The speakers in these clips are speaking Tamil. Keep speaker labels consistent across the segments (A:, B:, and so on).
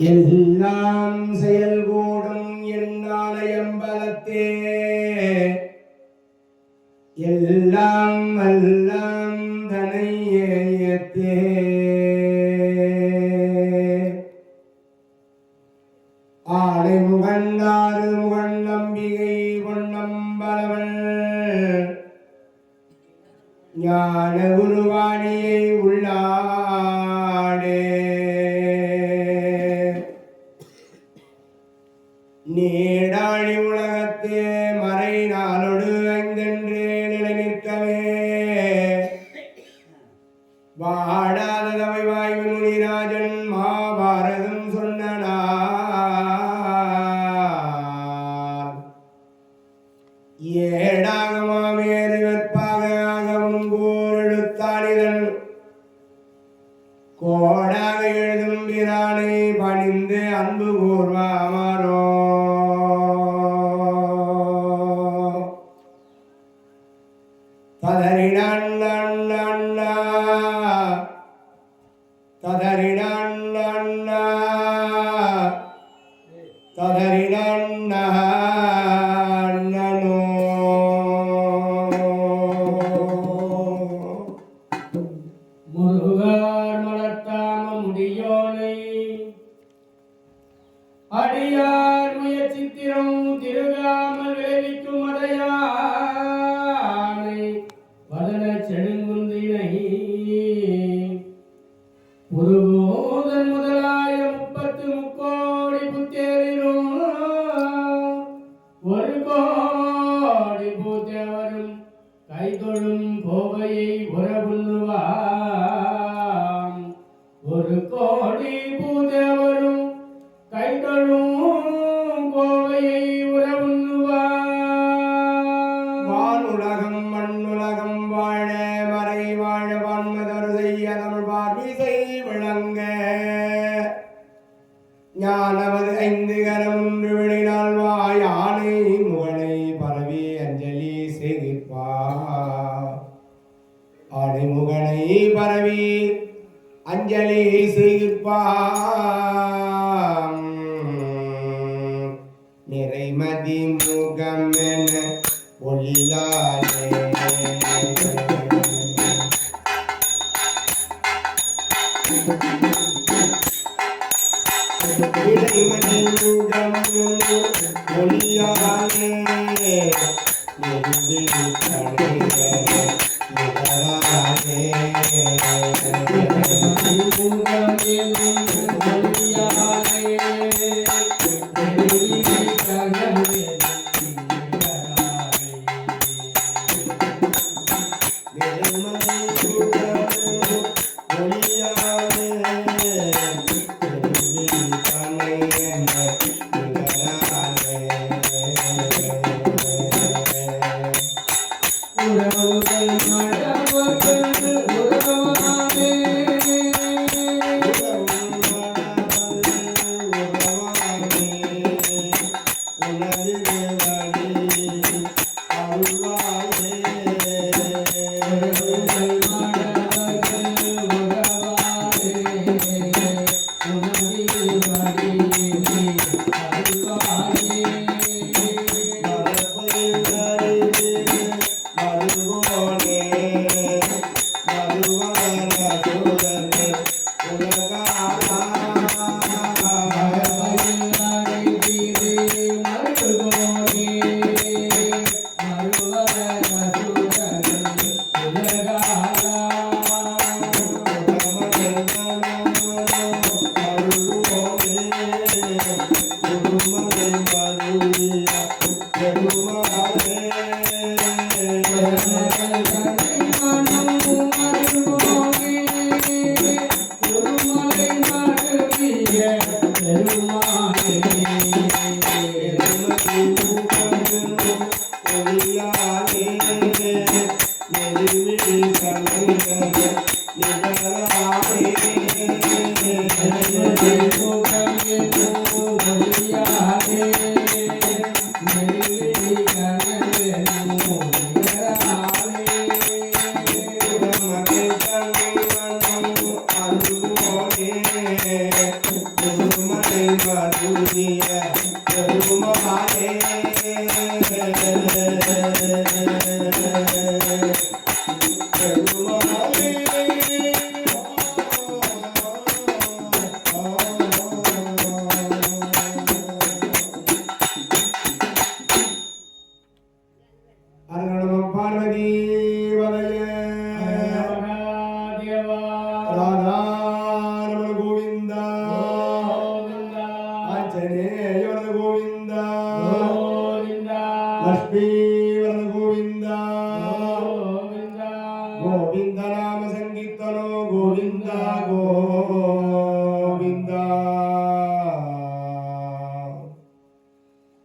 A: எல்லாம் செயல்கூடும் என்னாலயம்பலத்தே எல்லாம் எல்லாம் தனையத்தே ஆலை முகண்டாறு முகன் நம்பிகை பொன்னம்பலவன் ஞான குருவாணியை உள்ளாடே நீடாழி உலகத்தே மறை நாளொடு ஐந்தென்றே நிலை நிற்கவே வாடாதவை வாயு முனிராஜன் மாபாரதம் சொன்னார் ஏடாகமாமேறு வெற்பாகவும் கூறெழுத்தாளிதன் கோடாக எழுதும் பிரானை பணிந்து அன்பு கூர்வாமரோ ததறிடண்ணா ததறிடண்ணா ததறிடண்ணா முருகார் மலர்த்தாம முடியோனை அடியார் முயற்சித்திரம் திருகாமல் விளைவிக்கும் அடையானை வதன செடுங்குந்தினை புருபோதன் முதலாய 30 முக்கோடி புத்தேரிலும் ஒரு கோடி பூத்தேவரும் கைதொழும் கோவையை உறவுண்ணுவாம் ஒரு கோடி பூதேவரும் கைதொழும் கோவையை உறவுண்ணுவாம் வானுலகம் மண்ணுலகம் வாழ மறை வாழ வான்மதரு செய்ய தமிழ் பார்மிசை விளங்க ஞானவது 5 கரம் ஒன்று விழினால் வாயானை முகனை பரவி அஞ்சலி செய்திப்பார் ஆடைமுகனை பரவி அஞ்சலி செய்திப்பார் நிறைமதி முகமென ஒளியாலே நிறைமதி முகமென ஒளியாலே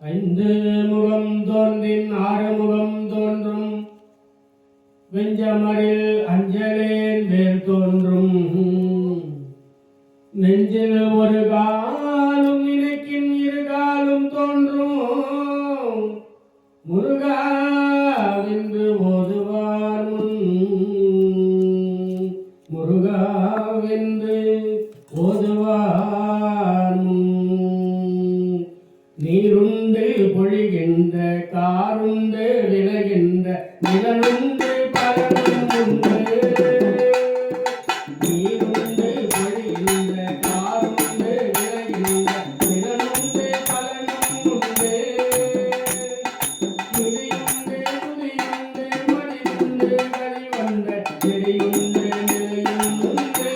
B: ஐந்து முகம் தோன்றின் ஆறுமுகம் தோன்றும் வெஞ்சமரில் அஞ்சலேன் வேர் தோன்றும் நெஞ்சில் ஒரு காலும் நினைக்கின் இரு காலும் தோன்றும் முருகாவென்று ஓதுவார் முருகாவென்று ஓதுவார் நீருண்டு பொழிகின்ற காருண்டு விளைகின்ற நிலனுண்டு பலனும் உண்டு நீருண்டு பொழிகின்ற காருண்டு விளைகின்ற நிலனுண்டு பலனும் உண்டு நிலையுண்டு துதியுண்டு மடியுண்டு கழிவந்த நெறியுண்டு நிலையும் உண்டு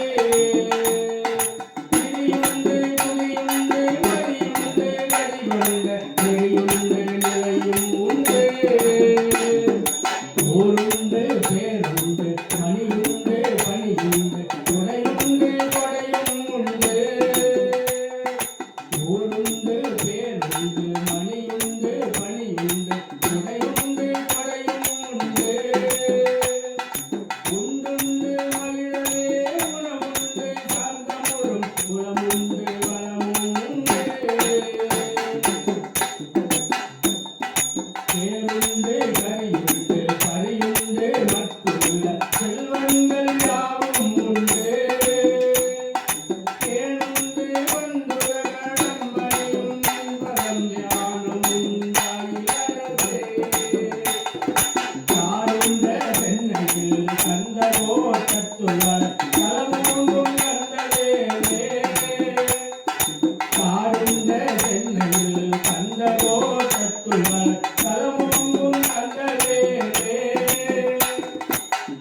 B: நிலையுண்டு துதியுண்டு மடியுண்டு கழிவந்த நெறியுண்டு நிலையும் உண்டு ஊருண்டு பேருண்டு மணியுண்டு பணியுண்டு துணையுண்டு கொடையும் உண்டு ஊருண்டு பேருண்டு மணியுண்டு பணியுண்டு துணையுண்டு கொடையும் உண்டு உண்டுண்டு மகிழவே உணவுண்டு சாந்தமுறும் குலமுண்டு வளமும் உண்டு தேருண்டு கரையுண்டு பரியுண்டு மற்றுள்ள செல்வங்கள் யாவும் உண்டு கேளுண்டு வந்துலக நம்பனையும் பதம் ஞானம் உண்டாயிலரசே காருண்ட சென்னையில் கந்தகோ தத்துவர் தலமோங்கும் கந்ததேவே காருண்ட சென்னையில் கந்தகோ தத்துவர் தலமோங்கும் கந்ததேவே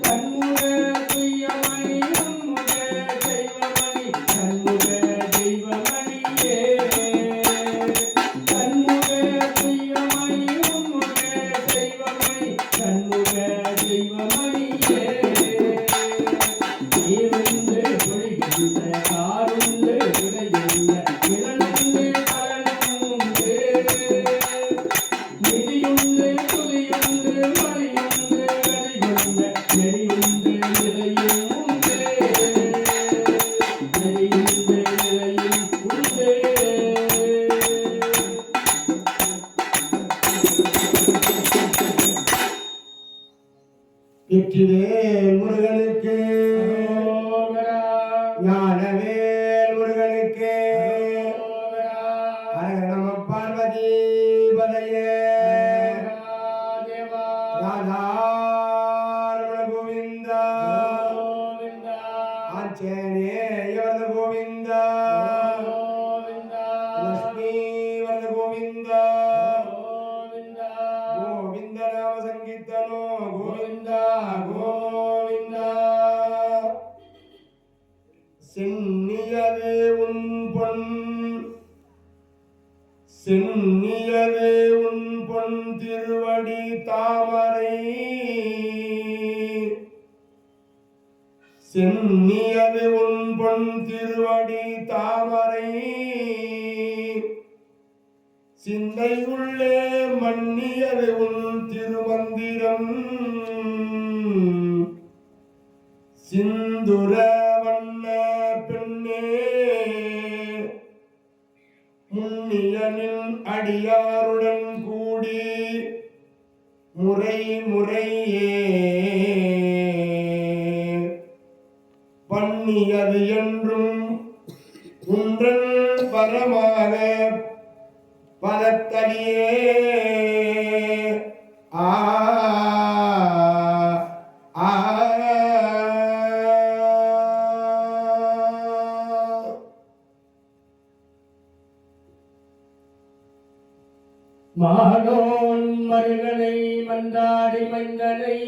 B: கண்முக துய்யமணி உன்முக தெய்வமணி கண்முக தெய்வமணியே கண்முக துய்யமணி உன்முக தெய்வமணி கண்முக தெய்வமணியே நீருண்டு பொழிகின்ற காருண்டு விளைகின்ற நிலனுண்டு பலனும் உண்டு நிதியுண்டு துதியுண்டு மணியுண்டு கழிவந்த நெறியுண்டு நிலையும் உண்டு நெறியுண்டு நிலையும் உண்டு
A: வெற்றிவேல் முருகனுக்கு
B: அரோகரா
A: ஞானவேல் முருகனுக்கு
B: அரோகரா
A: அரகர நம பார்வதி பதையே
B: தேவா
A: ராதாரமண கோவிந்தா
B: கோவிந்தா
A: ஆஞ்சநேயவரத கோவிந்தா
B: கோவிந்தா
A: லக்ஷ்மி வரத கோவிந்தா
B: கோவிந்தா
A: கோவிந்த நாம சங்கீர்த்தனோ கோவிந்தா கோவிந்தா சென்னியது உன் பொன் சென்னியது உன் பொன் திருவடி தாமரை சென்னியது உன் பொன் திருவடி தாமரை சிந்தை உள்ளே மன்னியது உன் திருமந்திரம் சிந்துர வண்ண பெண்ணே அடியாருடன் கூடி முறை முறையே பண்ணியது என்றும் குன்றன் பரமாக பதத்தடியே ஆ ஆ
B: மாலோன் மருகனை மந்தாடி மைந்தனை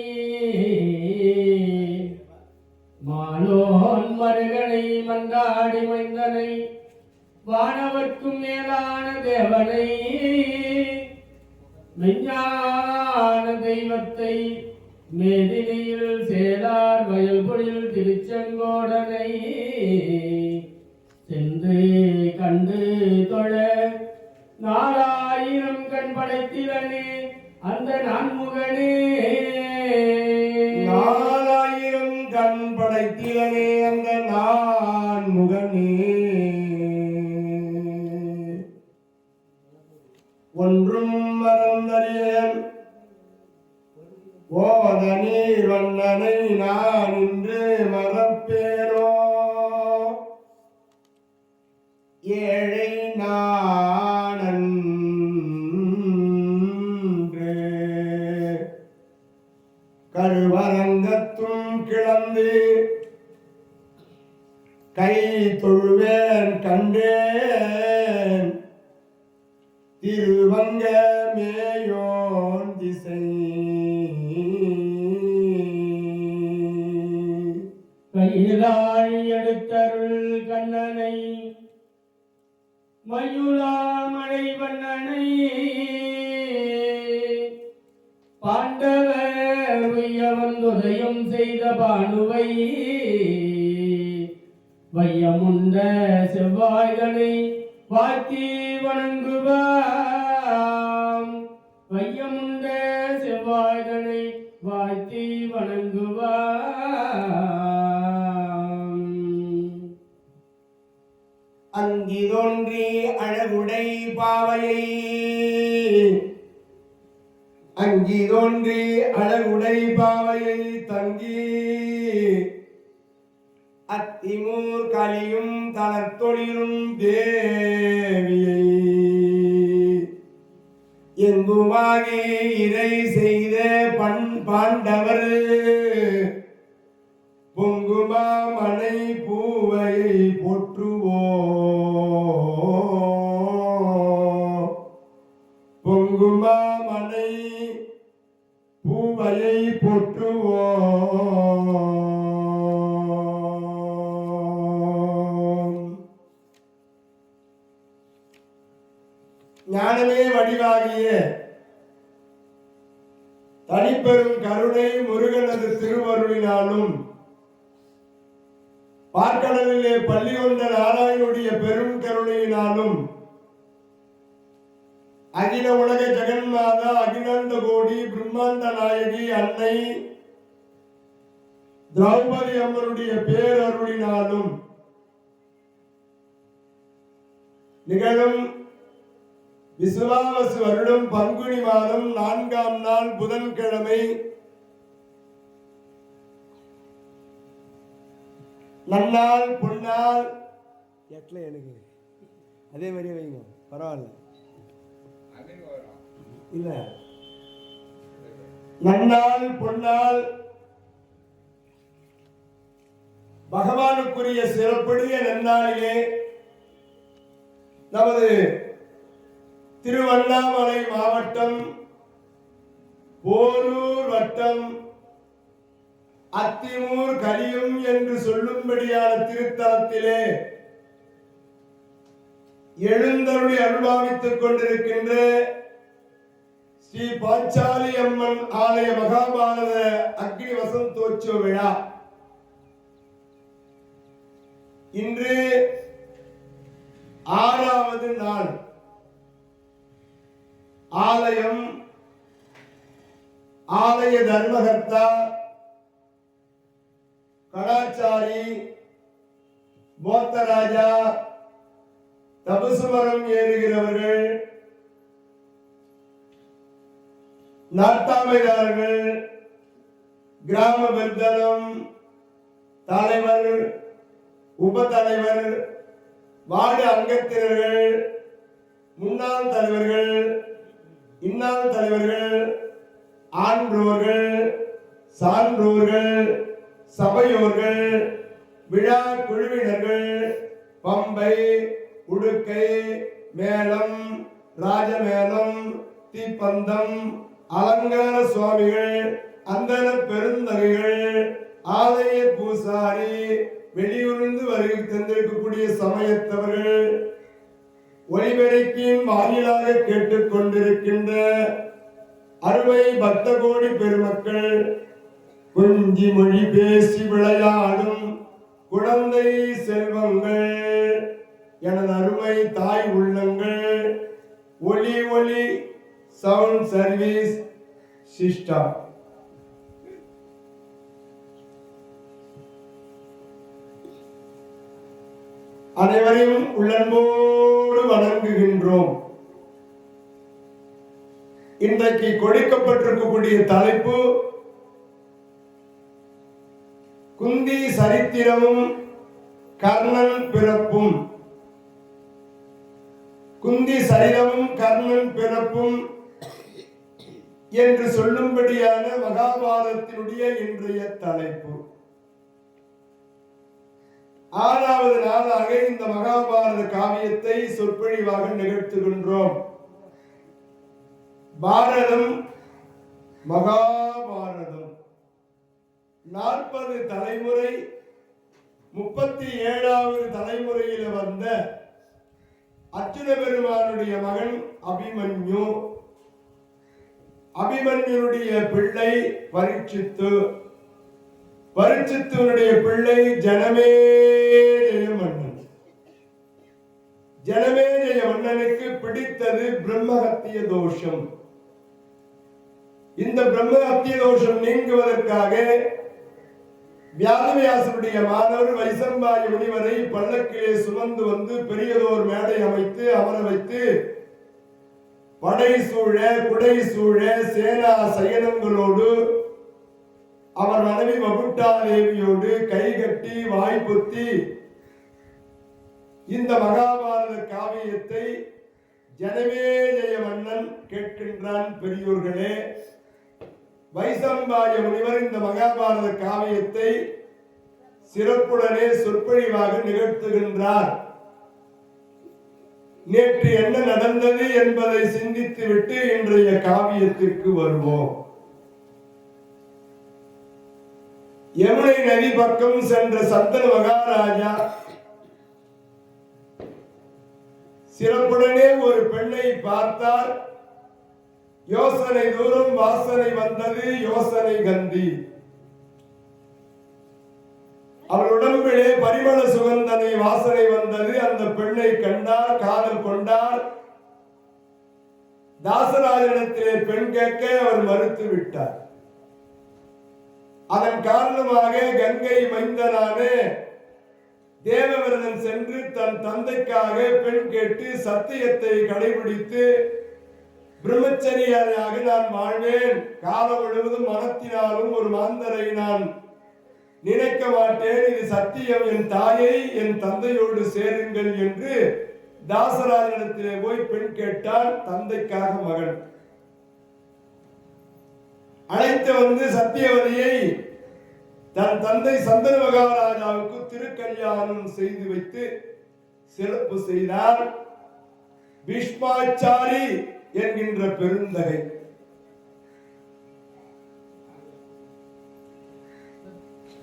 B: மாலோன் மருகனை மந்தாடி மைந்தனை வானவர்க்கும் மேலான தேவனை மெஞ்ஞான தெய்வத்தை மேதினியில் சேரார் வயல்பொழில் திருச்செங்கோடனை சென்று கண்டு தொழ 4000 கண் படைத்திலனே அந்த நான்முகனே
A: 4000 கண் படைத்திலனே அந்த நான்முகனே ஒன்றும் மறந்தறியேன் ஓத நீர் வண்ணனை நான் இன்று மறப்பேனோ ஏழை நானன்று கருவரங்கத்தும் கிளந்து கை தொழுவேன் கண்டேன் திருவங்க மேயோன் திசை
B: கையிலாய் எடுத்தருள் கண்ணனை மயுளாமலை வண்ணனை பாண்டவர் உய்யவந்துதயம் செய்த பானுவை வையமுண்ட செவ்வாய்தனை வாத்தி வணங்குவாம் வையமுண்ட செவ்வாய்தனை வாத்தி வணங்குவாம்
A: அங்கி தோன்றி அழகுடை பாவையை அங்கி தோன்றி அழகுடை பாவையை தங்கி அத்திமூர் கலியும் தளர்த்தொழிலும் தேவியை எங்குமாகி இறை செய்த பாண்டவர் பொங்குமா மனை பூவையை போற்றுவோ பொங்குமா மனை பூவையை போற்றுவோ ஞானமே வடிவாகிய தனிப்பெரும் கருணை முருகனது திருவருளினாலும் பார்க்கடலிலே பள்ளி கொண்ட நாராயணுடைய பெரும் கருணையினாலும் அகில உலக ஜெகன்மாதா அகிலாண்ட கோடி பிரம்மாண்ட நாயகி அன்னை திரௌபதி அம்மனுடைய பேரருளினாலும் நிகழும் விசுவாவசு வருடம் பங்குனி மாதம் 4ஆம் நாள் புதன்கிழமை நன்னாள் பொன்னாள் எட்ல எனக்கு அதே மாதிரியே வைங்க பரவாயில்ல இல்ல நன்னாள் பொன்னாள் பகவானுக்குரிய சிறப்புடைய நன்னாளிலே நமது திருவண்ணாமலை மாவட்டம் போரூர் வட்டம் அத்திமூர் கலியும் என்று சொல்லும்படியான திருத்தலத்திலே எழுந்தருளி அருள்பாவித்துக் கொண்டிருக்கின்ற ஸ்ரீ பாஞ்சாலி அம்மன் ஆலய மகாபாரத அக்னி வசந்தோற்சவ விழா இன்று 6வது நாள். ஆலயம் ஆலய தர்மகர்த்தா கடாச்சாரி போத்தராஜா தபசுமரம் ஏறுகிறவர்கள் நாட்டாமையாளர்கள், கிராம பெருந்தலம், தலைவர், உபத்தலைவர், வார்டு அங்கத்தினர்கள், முன்னாள் தலைவர்கள், இன்னாள் தலைவர்கள், ஆன்றோர்கள், சான்றோர்கள், சபையோர்கள், விழா குழுவினர்கள், பம்பை, உடுக்கை, மேளம், ராஜமேளம், தீப்பந்தம், அலங்கார சுவாமிகள், அந்தன பெருந்தகைகள், ஆலய பூசாரி, வெளியூர்ந்து வருகை தந்திருக்கக்கூடிய சமயத்தவர்கள், ஒலிபெருக்கின் வாயிலாக கேட்டுக் கொண்டிருக்கின்ற அருமை பக்த கோடி பெருமக்கள், கொஞ்சி மொழி பேசி விளையாடும் குழந்தை செல்வங்கள், எனது அருமை தாய் உள்ளங்கள், ஒலி ஒலி சவுண்ட் சர்வீஸ் சிஸ்டம், அனைவரையும் உள்ளன்போடு வணங்குகின்றோம். இன்றைக்கு கொடுக்கப்பட்டிருக்கக்கூடிய தலைப்பு குந்தி சரித்திரமும் கர்ணன் பிறப்பும். குந்தி சரிதமும் கர்ணன் பிறப்பும் என்று சொல்லும்படியான மகாபாரதத்தினுடைய இன்றைய தலைப்பு. 6வது நாளாக இந்த மகாபாரத காவியத்தை சொற்பொழிவாக நிகழ்த்துகின்றோம். பாரதம், மகாபாரதம் 40 தலைமுறை, 37வது தலைமுறையில் வந்த அர்ஜுன பெருமானுடைய மகன் அபிமன்யு, அபிமன்யுடைய பிள்ளை பரீட்சித்து, பரீட்சித்துடைய பிள்ளை ஜனமேஜய மன்னன். ஜனமேஜய மன்னனுக்கு பிடித்தது பிரம்மஹத்திய தோஷம். இந்த பிரம்மஹத்திய தோஷம் நீங்குவதற்காக வியாசனுடைய மாணவர் வைசம்பாய முனிவரை பல்லக்கிலே சுமந்து வந்து பெரியதோர் மேடை அமைத்து அமர வைத்து படை சூழ, குடை சூழ, சேனா சயனங்களோடு, அவர் மனைவி மகுட்டா தேவியோடு கைகட்டி வாய்ப்புத்தி இந்த மகாபாரத காவியத்தை ஜனமேஜய மன்னன் கேட்கின்றான். பெரியோர்களே, வைசம்பாய முனிவர் இந்த மகாபாரத காவியத்தை சிறப்புடனே சொற்பொழிவாக நிகழ்த்துகின்றார். நேற்று என்ன நடந்தது என்பதை சிந்தித்துவிட்டு இன்றைய காவியத்திற்கு வருவோம். யமுனை நதி பக்கம் சென்ற சந்தன மகாராஜா சிறப்புடனே ஒரு பெண்ணை பார்த்தார். யோசனை தூரம் வாசனை வந்தது, யோசனை கந்தி. அவர் உடம்பிலே பரிமள சுகந்தனை வாசனை வந்தது. அந்த பெண்ணை கண்டார், காதல் கொண்டார். தாசராஜனிடத்திலே பெண் கேட்க அவர் மறுத்து விட்டார். அதன் காரணமாக கங்கை மைந்தனான தேவவிரதன் சென்று தன் தந்தைக்காக பெண் கேட்டு சத்தியத்தை கடைபிடித்து பிரம்மச்சரியாக நான் வாழ்வேன், காலம் முழுவதும் மனத்தினாலும் ஒரு மாந்தரை நான் நினைக்க மாட்டேன், இது சத்தியம், என் தாயை என் தந்தையோடு சேருங்கள் என்று தாசராஜனிடத்திலே போய் பெண் கேட்டான். தந்தைக்காக மகன் அழைத்து வந்து சத்தியவதியை தன் தந்தை சந்தன மகாராஜாவுக்கு திருக்கல்யாணம் செய்து வைத்து சிறப்பு செய்தார். பீஷ்மாச்சாரி என்கின்ற பெருந்தகை.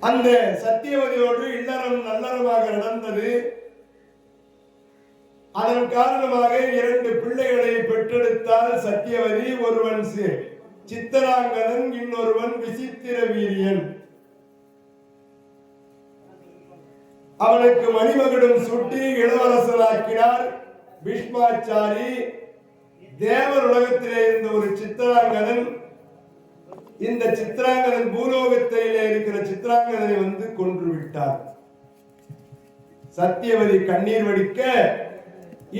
A: அந்த சத்தியவதியோடு இல்லறம் நல்லறமாக நடந்தது. அதன் காரணமாக 2 பிள்ளைகளை பெற்றெடுத்தால் சத்தியவதி. ஒருவன் சித்தராங்கதன், இன்னொருவன் விசித்திர வீரியன். அவனுக்கு மணிமகுடம் சூட்டி இளவரசனாக்கினார் பீஷ்மாச்சாரி. தேவர் உலகத்திலே இருந்த ஒரு சித்திராங்கதன், இந்த சித்திராங்கதன் பூலோகத்திலே இருக்கிற சித்திராங்கதனை வந்து கொன்று விட்டார். சத்தியவதி கண்ணீர் வடிக்க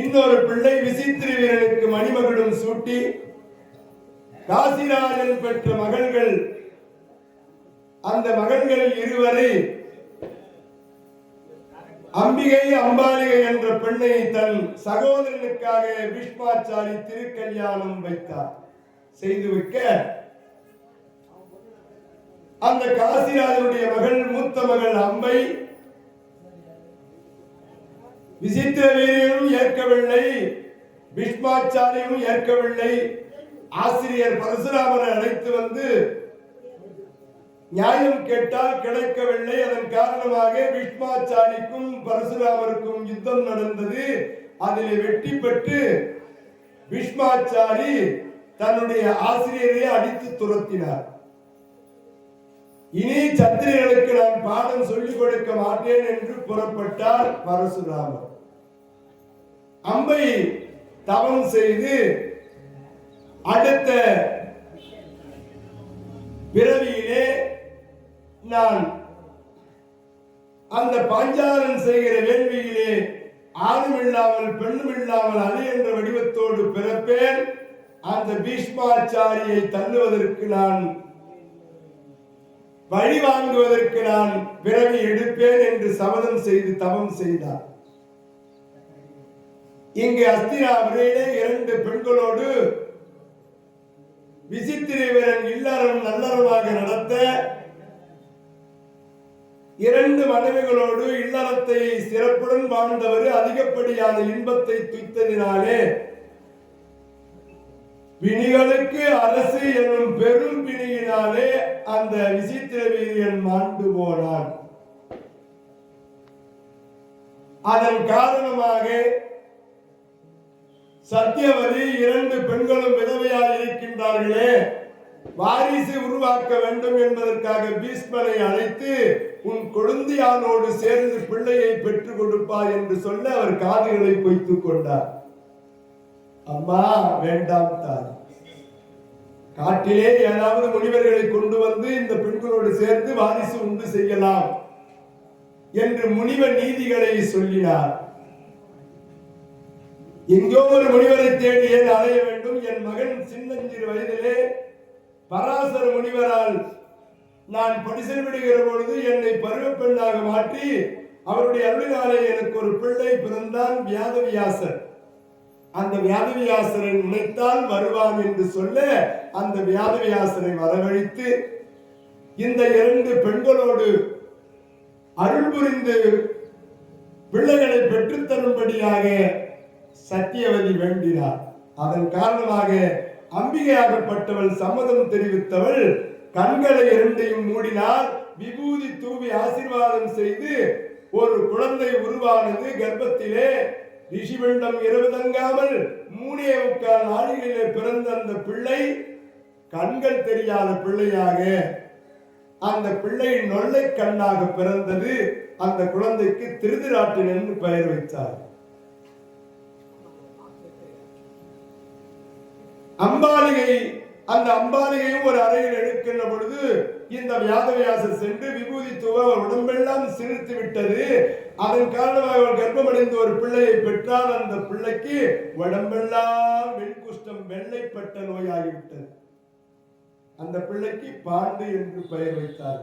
A: இன்னொரு பிள்ளை விசித்திர வீரனுக்கு மணிமகுடம் சூட்டி காசிராஜன் பெற்ற மகள்கள், அந்த மகன்கள் இருவரை அம்பிகை அம்பாலிகை என்ற பெண்ணை தன் சகோதரனுக்காக பீஷ்மாச்சாரி திருக்கல்யாணம் வைத்தார். செய்து வைக்க அந்த காசிராஜனுடைய மகள், மூத்த மகள் அம்பை விசித்திர வீரியனும் ஏற்கவில்லை, பீஷ்மாச்சாரியும் ஏற்கவில்லை. ஆசிரியர் பரசுராமரை அழைத்து வந்து நியாயம் கேட்டால் கிடைக்கவில்லை. அதன் காரணமாக பீஷ்மாச்சாரிக்கும் பரசுராமருக்கும் யுத்தம் நடந்தது. அதில் வெற்றி பெற்று பீஷ்மாச்சாரி தன்னுடைய ஆசிரியரை அடித்து துரத்தினார். இனி சத்திரியர்களுக்கு நான் பாடம் சொல்லிக் கொடுக்க மாட்டேன் என்று புறப்பட்டார் பரசுராமர். அம்பை தவம் செய்து அடுத்த பிறவியிலே நான் அந்த பாஞ்சாலன் செய்கிற வேள்வியிலே ஆணும் இல்லாமல் பெண்ணும் இல்லாமல் அலை என்ற வடிவத்தோடு பிறப்பேன். அந்த பீஷ்மாச்சாரியை தள்ளுவதற்கு நான் வழி வாங்குவதற்கு நான் பிறவி எடுப்பேன் என்று சபதம் செய்து தவம் செய்தார். இங்கு அஸ்தினாபுரியிலே 2 பெண்களோடு விசித்திர வீரன் இல்லறம் நல்லறமாக நடத்த 2 மனைவிகளோடு இல்லறத்தை சிறப்புடன் வாழ்ந்தவர் அதிகப்படியான இன்பத்தை துய்த்ததினாலே பிணிகளுக்கு அரசு எனும் பெரும் பிணியினாலே அந்த விசித்திர வீரியன் மாண்டு போனான். அதன் காரணமாக சத்தியவதி 2 பெண்களும் விதவையாக இருக்கின்றார்களே, வாரிசு உருவாக்க வேண்டும் என்பதற்காக பீஷ்மரை அழைத்து உன் கொழுந்தியானோடு சேர்ந்து பிள்ளையை பெற்றுக் கொடுப்பாய் என்று சொல்ல அவர் காதுகளை பொய்த்துக் கொண்டார். அம்மா வேண்டாம் தாய், காட்டிலே ஏதாவது முனிவர்களை கொண்டு வந்து இந்த பெண்களோடு சேர்ந்து வாரிசு உண்டு செய்யலாம் என்று முனிவ நீதிகளை சொல்லினார். எங்கோ ஒரு முனிவரை தேடி ஏன் அலைய வேண்டும்? என் மகன் சின்னஞ்சிறு வயதிலே பராசர முனிவரால் நான் படிசல் விடுகிற பொழுது என்னை பருவ பெண்ணாக மாற்றி அவருடைய அருளினாலே எனக்கு ஒரு பிள்ளை பிறந்தான், வியாதவியாசர். அந்த வியாதவியாசரை நினைத்தால் வருவான் என்று சொல்ல அந்த வியாதவியாசரை வரவழைத்து இந்த 2 பெண்களோடு அருள் புரிந்து பிள்ளைகளை பெற்றுத்தரும்படியாக சத்தியவதி வேண்டினார். அதன் காரணமாக அம்பிகையாகப்பட்டவள் சம்மதம் தெரிவித்தவள் கண்களை 2ஐயும் மூடினார். விபூதி தூவி ஆசீர்வாதம் செய்து ஒரு குழந்தை உருவானது. கர்ப்பத்திலே ரிஷிபிண்டம் இரவு தங்காமல் 3.25 நாளிலே பிறந்த அந்த பிள்ளை கண்கள் தெரியாத பிள்ளையாக, அந்த பிள்ளை நொல்லை கண்ணாக பிறந்தது. அந்த குழந்தைக்கு திருதராட்டிரன் என்று பெயர் வைத்தார். அம்பாலிகை, அந்த அம்பாலிகையும் ஒரு அறையில் எடுக்கின்ற பொழுது இந்த வியாதவியாசர் சென்று விபூதி தூவ அவர் உடம்பெல்லாம் சிரித்து விட்டது. அதன் காரணமாக அவர் கர்ப்பமடைந்து ஒரு பிள்ளையை பெற்றால் அந்த பிள்ளைக்கு உடம்பெல்லாம் வெண்குஷ்டம், வெள்ளைப்பட்ட நோயாகிவிட்டது. அந்த பிள்ளைக்கு பாண்டு என்று பெயர் வைத்தார்.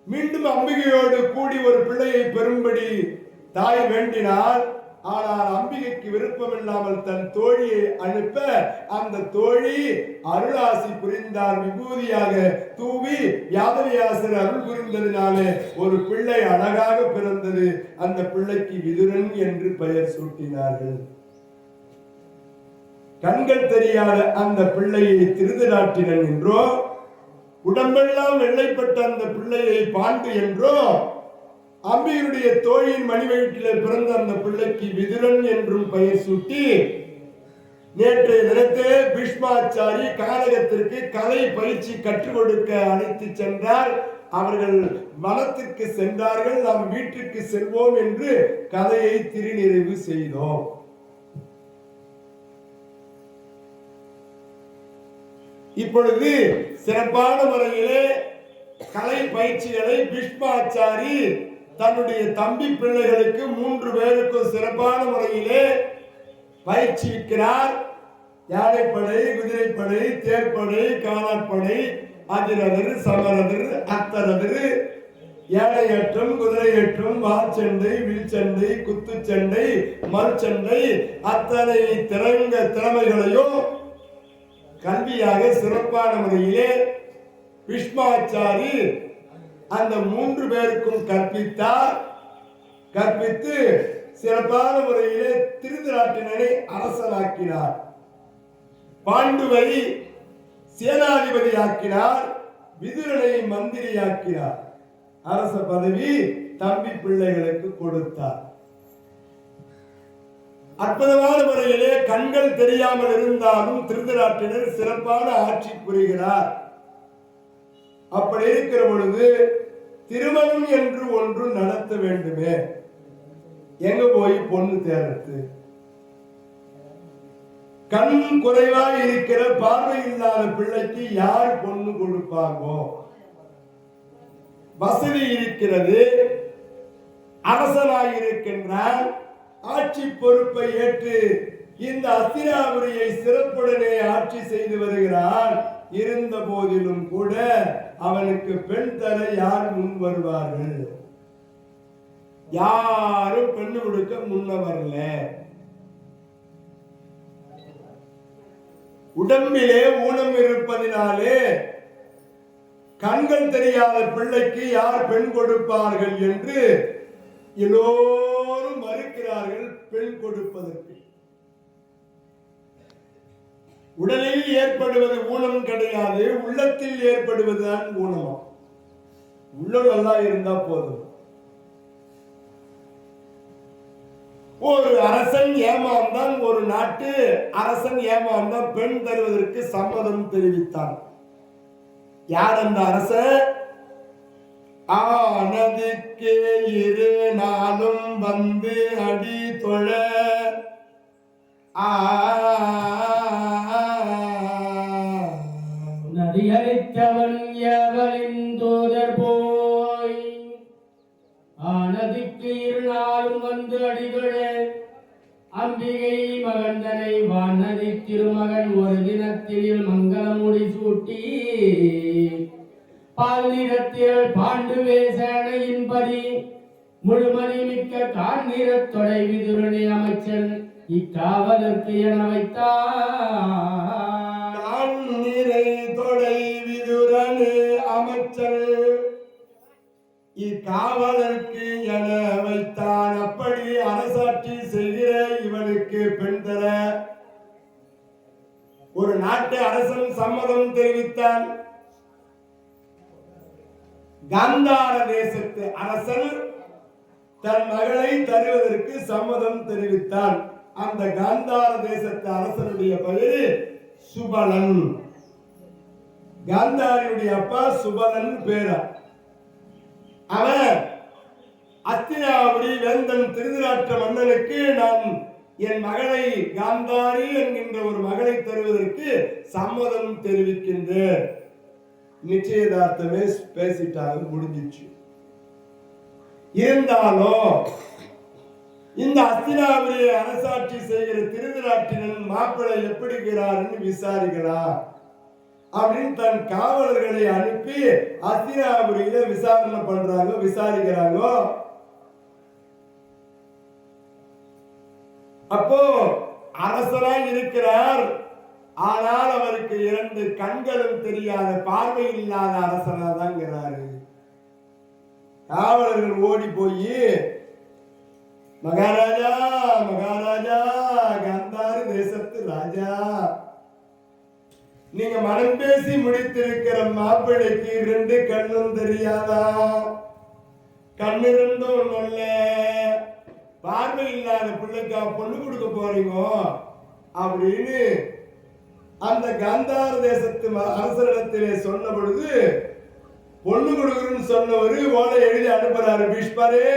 A: மீண்டும் அம்பிகையோடு கூடி ஒரு பிள்ளையை பெறும்படி தாய் வேண்டினார். ஆனால் அம்பிகைக்கு விருப்பம் இல்லாமல் தன் தோழியை அனுப்ப அந்த தோழி அருளாசி புரிந்தார். விபூதியாக தூவி யாதவியாசர் அருள் புரிந்ததினாலே ஒரு பிள்ளை அழகாக பிறந்தது. அந்த பிள்ளைக்கு விதுரன் என்று பெயர் சூட்டினார்கள். கண்கள் தெரியாத அந்த பிள்ளையை திருதராட்டிரன் என்றோ, உடம்பெல்லாம் வெள்ளைப்பட்ட அந்த பிள்ளையை பாண்டு என்றோ, அம்பிகையுடைய தோழியின் மணிவயிற்றிலே பிறந்த அந்த பிள்ளைக்கு விதுரன் என்றும் பெயர் சூட்டி நேற்றைய தினத்தே பீஷ்மாச்சாரி கானகத்திற்கு கலை பயிற்சி கற்றுக் கொடுக்க அழைத்து சென்றார். அவர்கள் வனத்திற்கு சென்றார்கள். நாம் வீட்டிற்கு செல்வோம் என்று கதையை திருநிறைவு செய்தோம். இப்பொழுது சிறப்பான முறையிலே கலை பயிற்சிகளை பீஷ்மாச்சாரி தன்னுடைய தம்பி பிள்ளைகளுக்கு 3 பேருக்கும் சிறப்பான முறையிலே பயிற்சிக்கிறார். யானைப்படை, குதிரைப்படை, தேர்ப்படை, காலாட்படை, அதிரதர், சமரதர், அத்தரதர், யானையேற்றம், குதிரையேற்றம், வாள்சண்டை, வில்சண்டை, குத்துச்சண்டை, மறுச்சண்டை, அத்தனை திறமைகளையும் கல்வியாக சிறப்பான முறையிலே பீஷ்மாச்சாரி அந்த 3 பேருக்கும் கற்பித்தார். கற்பித்து சிறப்பான முறையிலே திருதராட்டிரனை அரசனாக்கினார். பாண்டுவை சேனாதிபதி ஆக்கினார். விதுரனை மந்திரியாக்கினார். அரச பதவி தம்பி பிள்ளைகளுக்கு கொடுத்தார். அற்புதமான முறையிலே கண்கள் தெரியாமல் இருந்தாலும் திருதராட்டிரர் சிறப்பான ஆட்சி புரிகிறார். அப்படி இருக்கிற பொழுது திருமணம் என்று ஒன்று நடத்த வேண்டுமே, எங்க போய் பொண்ணு தேர்றது? கண் குறைவாய் இருக்கிற பார்வை இல்லாத பிள்ளைக்கு யார் பொண்ணு கொடுப்பாங்கோ? வசதி இருக்கிறது, அரசனாய் இருக்கின்றான், ஆட்சி பொறுப்பை ஏற்று இந்த அஸ்தினாபுரியை சிறப்புடனே ஆட்சி செய்து வருகிறான். இருந்த போதிலும் கூட அவனுக்கு பெண் தர யார் முன் வருவார்கள்? யாரும் பெண்ணு கொடுக்க முன்ன வரல. உடம்பிலே ஊனம் இருப்பதினாலே கண்கள் தெரியாத பிள்ளைக்கு யார் பெண் கொடுப்பார்கள் என்று எல்லோரும் மறுக்கிறார்கள் பெண் கொடுப்பதற்கு. உடலில் ஏற்படுவது ஊனம் கிடையாது, உள்ளத்தில் ஏற்படுவதுதான் ஊனமா. உள்ளம் நல்லா இருந்தா போதும். ஒரு அரசன் ஏமாந்தான், ஒரு நாட்டு அரசன் ஏமாந்தான், பெண் தருவதற்கு சம்மதம் தெரிவித்தான். யார் அந்த அரசன்? ஆனதுக்கு 2 நாளும் வந்து அடி தொழ
B: நதியளித்தவன் எவளின் தூதர் போய் ஆனதுக்கு 2 நாளும் வந்து அடிதொழ அம்பிகை மகந்தனை வானதி திருமகன் ஒரு தினத்தில் மங்களமுடி சூட்டி பால் நிறத்தில் பாண்டு வேசனையின்படி முழுமதி மிக்க கான் நிறத்தொடை விதுரனை அமைச்சன் இக்காவலருக்கு என வைத்தார்.
A: நிறை தொடை விதுரனு அமைச்சர் இக்காவலருக்கு என வைத்தான். அப்படி அரசாட்சி செய்கிற இவனுக்கு பெண் தர ஒரு நாட்டு அரசன் சம்மதம் தெரிவித்தான். காந்தார தேசத்து அரசன் தன் மகளை தருவதற்கு சம்மதம் தெரிவித்தான். அந்த காந்தார தேசத்து அரசனுடைய பெயர் சுபலன். காந்தாரியுடைய அப்பா சுபலன் பேரா. அவன் அஸ்தினாபுரி வேந்தன் திருதராஷ்டிர மன்னனுக்கு நான் என் மகளை காந்தாரி என்கின்ற ஒரு மகளை தருவதற்கு சம்மதம் தெரிவிக்கின்றேன். நிச்சயதார்த்தமே பேசிட்டாங்க, முடிஞ்சிச்சு. இருந்தாலும் இந்த அஸ்தினாபுரியை அரசாட்சி செய்கிற திருதராட்டிரன் மாப்பிள்ளை எப்படி இருக்கிறார்னு விசாரிக்கிறார் அப்படின்னு தன் காவலர்களை அனுப்பி அஸ்தினாபுரியில விசாரணை பண்றாங்க, விசாரிக்கிறாங்க. அப்போ அரசராய் இருக்கிறார், ஆனால் அவருக்கு 2 கண்களும் தெரியாத பார்வை இல்லாத அரசனா தான்ங்கிறாரு. காவலர்கள் ஓடி போய் மகாராஜா மகாராஜா காந்தாரி தேசத்து ராஜா, நீங்க மனம் பேசி முடித்திருக்கிற மாப்பிள்ளைக்கு 2 கண்ணும் தெரியாதா? கண்ணு 2ம் நல்ல பார்வை இல்லாத பிள்ளைக்கா பொண்ணு கொடுக்க போறீங்க அப்படின்னு அந்த காந்தார தேசத்து அரசரிடத்திலே சொன்ன பொழுது பொண்ணு கொடுக்குறன்னு சொன்னவரு ஓலை எழுதி அனுப்புறாரு. பீஷ்மரே,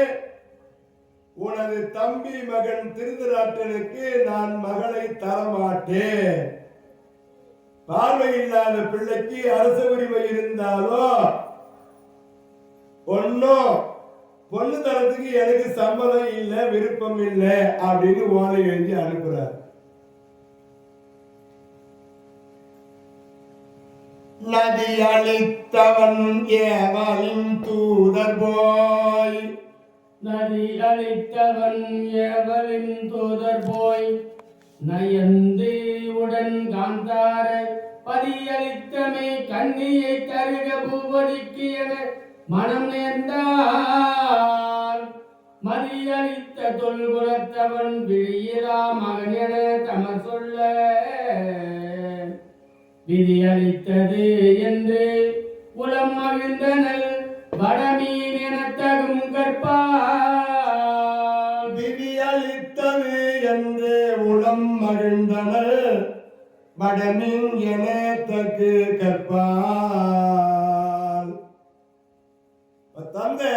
A: உனது தம்பி மகன் திருதராட்டிரனுக்கு நான் மகளை தரமாட்டேன். பார்வை இல்லாத பிள்ளைக்கு அரச உரிமை இருந்தாலோ ஒன்னும் பொண்ணு தரத்துக்கு எனக்கு சம்மதம் இல்லை, விருப்பம் இல்லை அப்படின்னு ஓலை எழுதி அனுப்புறார். நதி அளித்தவன் ஏவலின் தூதர் போய்
B: நதி அளித்தவன் ஏவலின் தூதர் போய் நயந்து உடன் காந்தார பதியளித்தமை கண்ணியை தருக பூபதிக்கு என மனம் நேர்ந்தார். மதியளித்த தொல்குலத்தவன் விழியிலா மகன் என தமர் சொல்ல விதியளித்தது என்று உளம் மகிழ்ந்தனல் வடமீன் என தகும் கற்பால்.
A: விதியளித்தது என்று உளம் மகிழ்ந்தனர் வடமின் என தகு கற்பால். தந்தை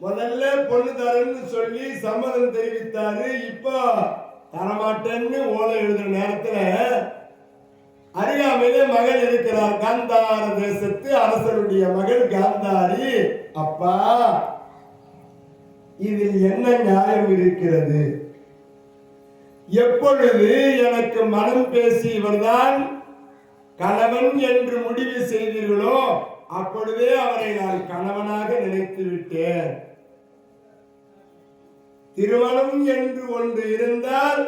A: முதல்ல பொண்ணு தரேன்னு சொல்லி சம்மதம் தெரிவித்தாரு. இப்போ தரமாட்டேன்னு ஓலை எழுதுற நேரத்துல அருகாமையிலே மகள் இருக்கிறார். காந்தார தேசத்து அரசருடைய மகள் காந்தாரி. அப்பா, இதில் என்ன நியாயம் இருக்கிறது? எப்பொழுது எனக்கு மனம் பேசி இவர்தான் கணவன் என்று முடிவு செய்தீர்களோ அப்பொழுதே அவரை நான் கணவனாக நினைத்து விட்டேன். திருமணம் என்று ஒன்று இருந்தால்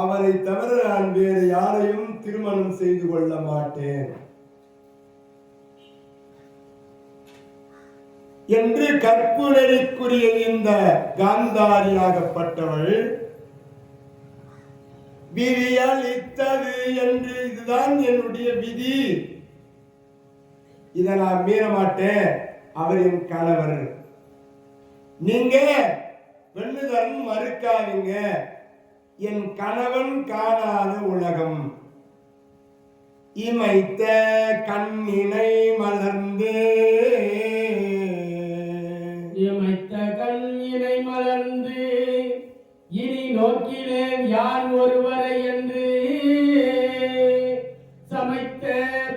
A: அவரை தவிர நான் வேறு யாரையும் திருமணம் செய்து கொள்ள மாட்டேன் என்று கற்புணரிக்குரிய இந்த காந்தாரியாகப்பட்டவள் விதியளித்தது என்று, இதுதான் என்னுடைய விதி, இதை நான் மீற மாட்டேன், அவர் என் கணவர், நீங்க பெண்ணுதன் மறுக்காதீங்க, என் கணவன் காணாத உலகம், இமைத்த கண்ணினை மலர்ந்து,
B: இமைத்த கண்ணினை மலர்ந்து இனி நோக்கினேன் யான் ஒருவரை என்று சமைத்த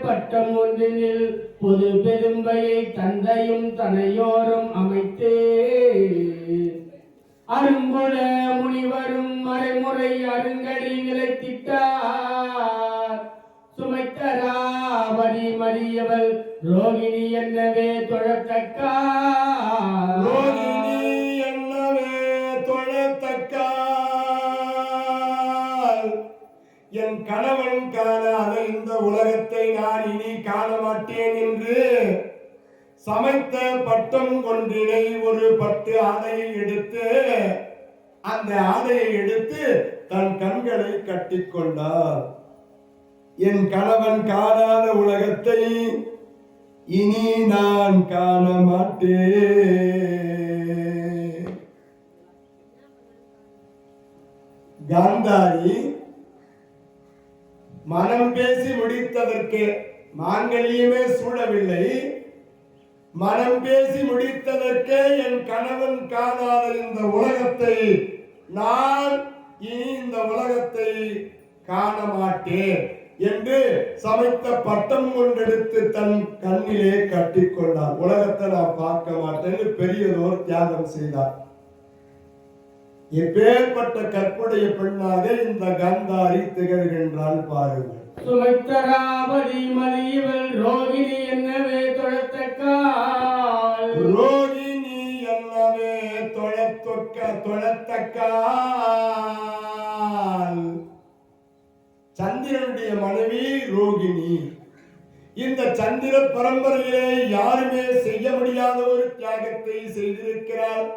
B: பட்டம் ஒன்றினில் புது பெரும்பையை தந்தையும் தனையோரும் அமைத்து அருங்குல முனிவரும் மறைமுறை அருங்கடி நிலைத்திட்டார். சுமைத்தராவதி மறியவள் ரோகிணி என்னவே தொழத்தக்கார்,
A: ரோகிணி என்னவே தொழத்தக்கார். என் கணவன் காணாத இந்த உலகத்தை நான் இனி காண மாட்டேன் என்று சமைத்த பட்டம் ஒன்றினை ஒரு பட்டு ஆடையை எடுத்து அந்த ஆடையை எடுத்து தன் கண்களை கட்டிக்கொண்டார். என் கணவன் காணாத உலகத்தை இனி நான் காண மாட்டேன். காந்தாரி மனம் பேசி முடித்ததற்கு மாங்கல்யமே சூடவில்லை. மனம் பேசி முடித்ததற்கே என் கணவன் காணாத இந்த உலகத்தை நான் இனி இந்த உலகத்தை காண மாட்டேன் என்று சமைத்த பட்டம் கொண்டெடுத்து தன் கண்ணிலே கட்டிக்கொண்டார். உலகத்தை நான் பார்க்க மாட்டேன்னு பெரியதோர் தியாகம் செய்தார். எப்பேற்பட்ட கற்புடைய பெண்ணாக இந்த காந்தாரி திகழ்கின்றாள் பாருங்கள்.
B: சுமைத்தராவதி மறியவள் ரோகிணி என்னவே தொழத்தக்கால்,
A: ரோகிணி என்னவே தொழத்தக்கால். சந்திரனுடைய மனைவி ரோகிணி. இந்த சந்திர பரம்பரையிலே யாருமே செய்ய முடியாத ஒரு தியாகத்தை செய்திருக்கிறார்.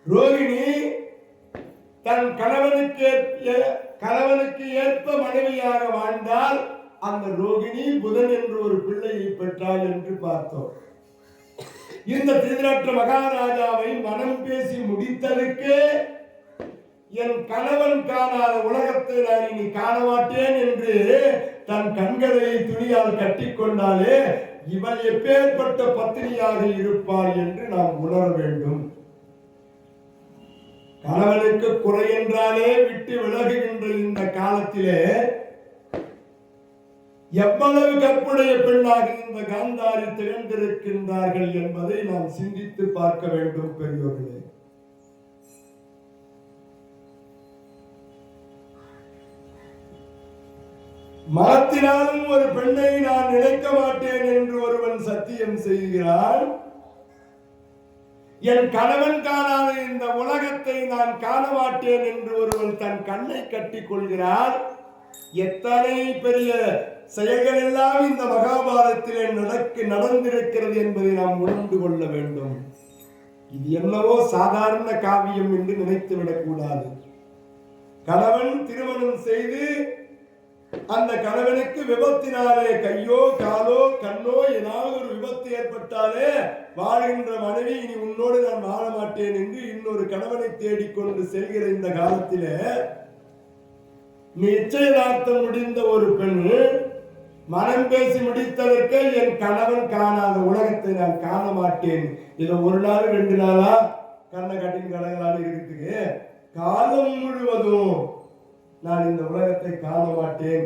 A: ரோகிணி தன் கணவனுக்கு ஏற்ப மனைவியாக வாழ்ந்தால் அந்த ரோகிணி புதன் என்று ஒரு பிள்ளையை பெற்றாள் என்று பார்த்தோம். இந்த திருதராஷ்டிர மகாராஜாவை மனம் பேசி முடித்ததற்கு என் கணவன் காணாத உலகத்தை நான் இனி காண மாட்டேன் என்று தன் கண்களை துணியால் கட்டிக்கொண்டாலே இவள் எப்பேற்பட்ட பத்தினியாக இருப்பாள் என்று நாம் உணர வேண்டும். கணவனுக்கு குறை என்றாலே விட்டு விலகுகின்ற இந்த காலத்திலே எவ்வளவு கற்புடைய பெண்ணாக இந்த காந்தாரி திகழ்ந்திருக்கின்றார்கள் என்பதை நாம் சிந்தித்து பார்க்க வேண்டும் பெரியோர்களே. மனத்தினாலும் ஒரு பெண்ணை நான் நினைக்க மாட்டேன் என்று ஒருவன் சத்தியம் செய்கிறான். என் கணவன் காணாத இந்த உலகத்தை நான் காண மாட்டேன் என்று ஒருவன் தன் கண்ணை கட்டிக் கொள்கிறார். எத்தனை பெரிய செயல்கள் எல்லாம் இந்த மகாபாரதத்திலே நடந்திருக்கிறது என்பதை நாம் உணர்ந்து கொள்ள வேண்டும். இது என்னவோ சாதாரண காவியம் என்று நினைத்து விடக்கூடாது. கணவன் திருமணம் செய்து அந்த கணவனுக்கு விபத்தினாலே கையோ காலோ கண்ணோ ஏதாவது ஒரு விபத்து ஏற்பட்டாலே வாழ்கின்ற மனைவி இனி உன்னோடு நான் வாழ மாட்டேன் என்று இன்னொரு கணவனை தேடிக்கொண்டு செல்கிற இந்த காலத்திலே நிச்சயதார்த்தம் முடிந்த ஒரு பெண் மனம் பேசி முடித்ததற்கு என் கணவன் காணாத உலகத்தை நான் காண மாட்டேன். இதை ஒரு நாள் 2 நாளா கண்ணை கட்டின் கடங்களால் இருக்குது. காலம் முழுவதும் நான் இந்த உலகத்தை காண மாட்டேன்.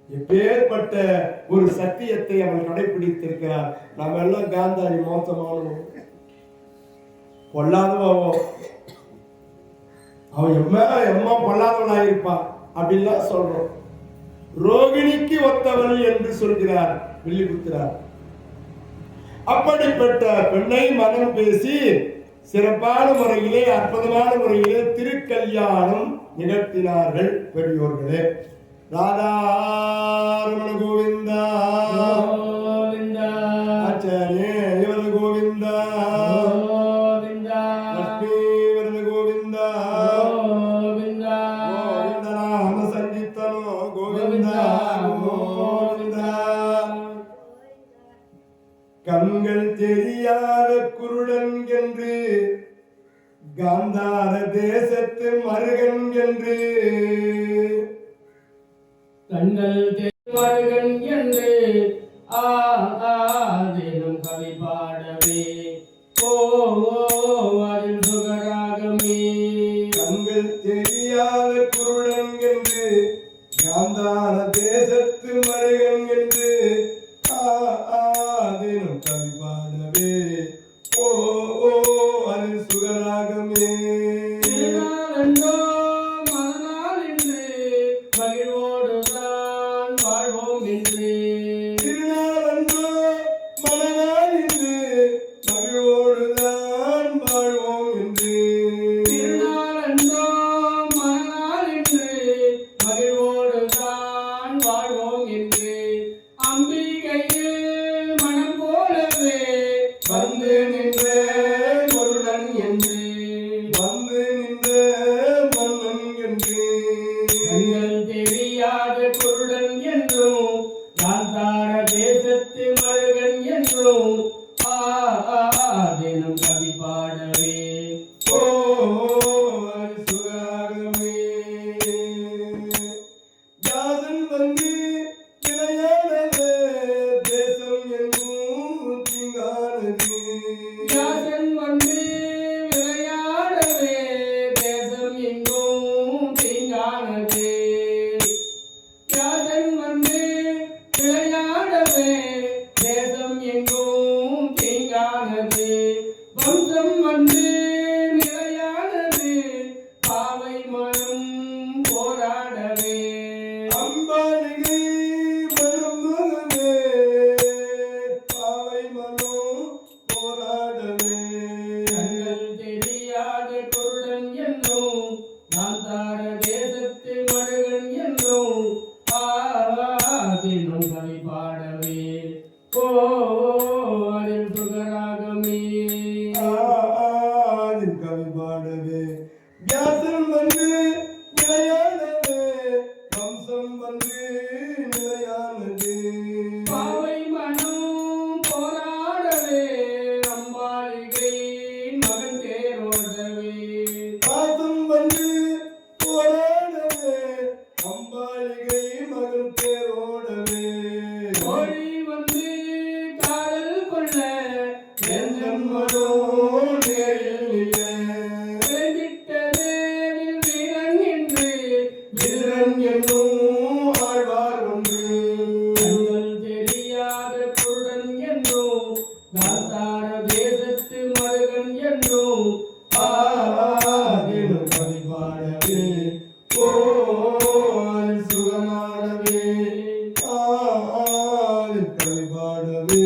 A: எப்பேற்பட்ட ஒரு சத்தியத்தை அவன் கடைபிடித்திருக்கிறார். நம்ம எல்லாம் காந்தாரி மோசமானவோ பொல்லாதவோ, அவன் எம்மா பொல்லாதவனாயிருப்பான் அப்படின்லாம் சொல்றோம். ரோகிணிக்கு ஒத்தவள் என்று சொல்கிறார் வில்லிபுத்திரார். அப்படிப்பட்ட பெண்ணை மனம் பேசி சிறப்பான முறையிலே அற்புதமான முறையிலே திருக்கல்யாணம் நிகழ்த்தினார்கள் பெரியோர்களே. ராதாரமண கோவிந்தா
B: கோவிந்தா
A: ஆச்சாரியே இவன் கோவிந்தா
B: கோவிந்தா
A: லட்சுமி கோவிந்தா
B: கோவிந்தா
A: கோவிந்த நாம சங்கீர்த்தனோ கோவிந்தா கோவிந்தா. கண்கள் தெரியாத குருடன் என்று காந்தார தேசத்து மருகன் என்று
B: கண்கள் மருகன் என்று ஆதினம் கவி பாடவே அதில் சுகராகமே.
A: கண்கள் தெரியாத குருடன் என்று காந்தார தேசத்து மருகன் என்று ஆதினம் கவி பாடவே அதில் சுகராகமே.
B: திருநாளன்றோ மறுநாள் என்று மகிழ்வோடுதான் வாழ்வோம் என்று.
A: திருநாளன்றோ மனநாள் என்று மகிழ்வோடுதான் வாழ்வோம் என்று.
B: திருநாளன்றோ மறுநாள் என்று மகிழ்வோடுதான் வாழ்வோம் என்று. அம்பிகையில் மனம் போலவே வந்து நின்ற பொருளன் என்று.
A: வந்து நின்ற மன்னன் என்று.
B: கண்கள் தெரியாத குருடன் என்றும் காந்தார தேசத்து மருகன் என்றும் தினம் கவி பாடவே
A: சுகாகமே. யாதன் வந்து விளையாடவே தேசம் எங்கும் தீங்கானது.
B: யாசன் வந்து விளையாடவே தேசம் எங்கும் தீங்கானது. யாசன் வந்து விளையாடவே தேசம் எங்கும் தீங்கானது. வம்சம் வந்து நிலையானது பாவை மனம் போராடவே.
A: அம்பாலிகை மனமுகவே பாவை மனோ போராடவே.
B: கண்கள் தெரியாத குருடன் என்றும் காந்தார தேசத்து மருகன் என்றும் தினம் கவி பாடவே அதில் சுகராகமே.
A: ஆதின் கவி பாடவே. வியாசன் வந்து விளையாடவே வம்சம் வந்து நிலையானது.
B: பாவை மனம் போராடவே அம்பாலிகை மகன் தேரோடவே.
A: பாசம் வந்து போராடவே அம்பாலிகை மகன் தேரோடவே.
B: கோழி வந்து காதல் கொள்ள
A: எந்தன் மனோ நேரில் இல்லை.
B: வேண்டிட்டதே வீரன் என்று
A: வீரன் என்னும் ஆழ்வார் ஒன்று. கொண்டாடவே